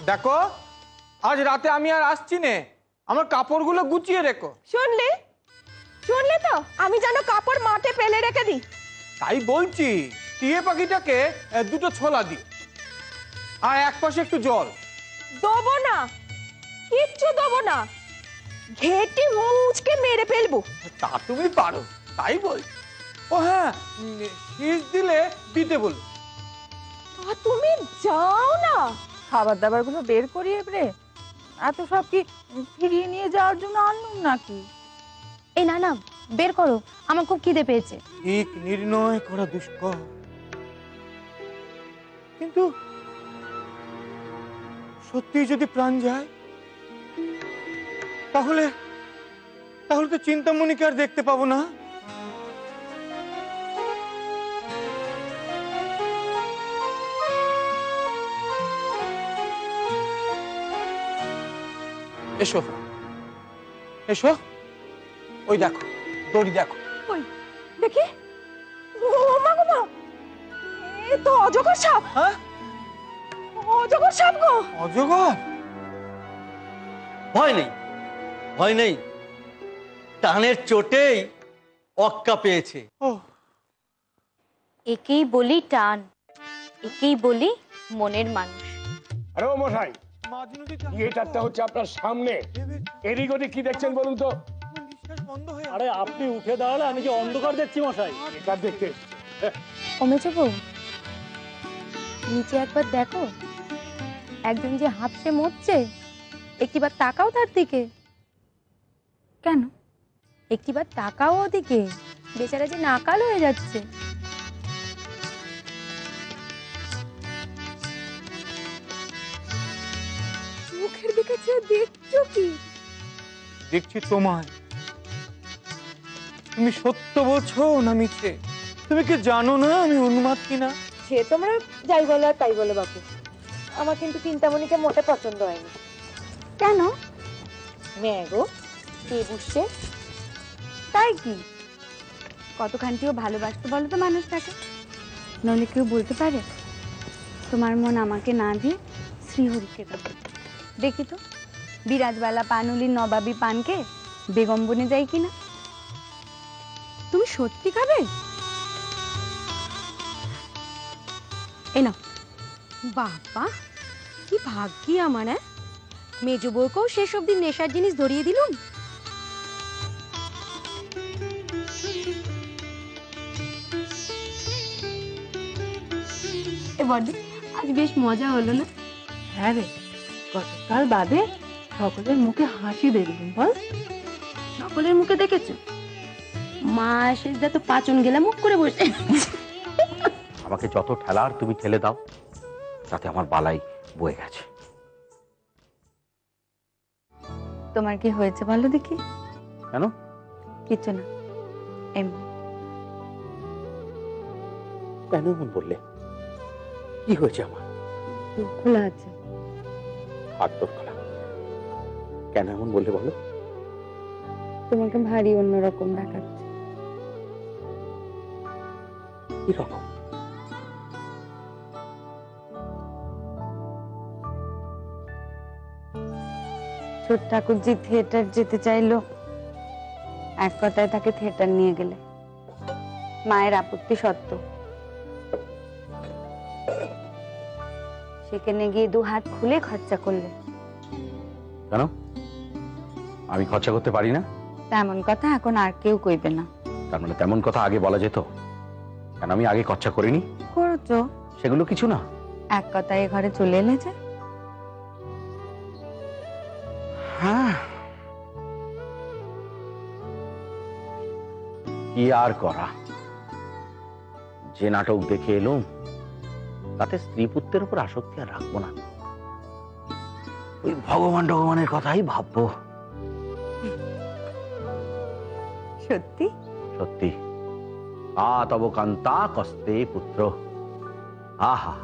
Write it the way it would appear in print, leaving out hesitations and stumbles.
দেখো আজ রাতে আমি আর আসছি নে, আমার কাপড়গুলো গুছিয়ে রেখো। শুনলে শুনলে তো, আমি যেন কাপড় মাঠে ফেলে রেখে দিই। তাই বলছি, টিয়ে পাখিটাকে দুটো ছোলা দি, আর এক পাশে একটু জল। দেবো না, কিচ্ছু দেবো না, ঘেটে মুচকে মেরে ফেলবো। তা তুমি পারো, তাই বল। ও হ্যাঁ, শীষ দিলে দিতে বল। তা তুমি যাও না, খাবার দাবার গুলো বের করিয়ে রে, এত সব কি ফিরিয়ে নিয়ে যাওয়ার জন্য আনলুম নাকি? এই না না, বের করো, আমার খুব খিদে পেয়েছে। ঠিক নির্ণয় করা দুষ্কর, কিন্তু সত্যি যদি প্রাণ যায় তাহলে তাহলে তো চিন্তামণিকে আর দেখতে পাবো না। এসো এসো, ওই দেখো দড়ি দেখো। ওই দেখি, ও মা গো মা, এ তো অজগর সাপ। হ্যাঁ, অজগর সাপ গো। অজগর? ভয় নেই, ভয় নেই, টানের চোটেই অক্কা পেয়েছে। ও একেই বলি টান, একেই বলি মনের মানুষ। আরে ও মশাই, মাঝনদী থিয়েটারটা হচ্ছে আপনার সামনে, এদিক ওদিক কি দেখছেন বলুন তো? নিঃশ্বাস বন্ধ হয়ে আরে আপনি উঠে দাঁড়ালে আমি যে অন্ধকার দেখছি মশাই। এটার দেখতে কমেছে বউ, নিচে একবার দেখো, একজন যে হাঁপসে মরছে, একটিবার তাকাও তার দিকে। কেন? একটিবার তাকাও ওদিকে, বেচারা যে নাকাল হয়ে যাচ্ছে। মুখের দিকে চেয়ে দেখছো কি? দেখছি তোমায়। তুমি সত্য বলছো না মিথ্যে? তুমি কি জানো না আমি উন্মাদ কিনা? সে তোমরা যাই বলো আর তাই বলো বাপু, আমার কিন্তু চিন্তামণিকে মোটে পছন্দ হয়নি। কেন? মেয়ে গো, কে বুঝছে? তাই কি? কতখানটিও ভালোবাসতে বলো তো মানুষটাকে? নইলে কেউ বলতে পারে তোমার মন আমাকে না দিয়ে শ্রীহরিকে দাও। দেখি তো বিরাজবালা পানুলির নবাবী পানকে বেগম বনে যাই কিনা। তুমি সত্যি খাবে? এই নাও। বাবা, কি ভাগ্যি আমার! মেজ বউকেও শেষ অব্দি নেশার জিনিস ধরিয়ে দিলুম। এ বড়দি, আজ বেশ মজা হলো না? হ্যাঁ রে, গতকাল বাদে সকলের মুখে হাসি দেখলাম। বল, সকলের মুখে দেখেছো? মা শেষদা তো পাচন গেলা মুখ করে বসে। আমাকে যত ঠেলার তুমি ঠেলে দাও, তাতে আমার বালাই বয়ে গেছে। তোমার কি হয়েছে বলো দেখি? কেন? কিছু না, এমনি। কেন এমন বললে? কি হয়েছে আমার? খোলা আছে। হাত তোর খোলা। কেন এমন বললে বলো? তোমাকে ভারী অন্যরকম দেখাচ্ছে। কি রকম? ছোট ঠাকুরজি থিয়েটার যেতে চাইলো, এক কথায় তাকে থিয়েটার নিয়ে গেলে। মায়ের আপত্তি সত্ত্বেও সেখানে গিয়ে দু হাত খুলে খরচা করলে। কেন? আমি খরচা করতে পারি না? তেমন কথা এখন আর কেউ কইবে না। তার মানে তেমন কথা আগে বলা যেত। কেন আমি আগে খরচা করিনি? করেছো। সেগুলো কিছু না। এক কথায় এ ঘরে চলে এলে যে। হ্যাঁ, কি আর করা, যে নাটক দেখে এলুম তাতে স্ত্রী পুত্রের উপর আসক্তি আর রাখবো না। ওই ভগবানের কথাই ভাববো। সত্যি? সত্যি। তব কান্তা কস্তে পুত্র। আহা।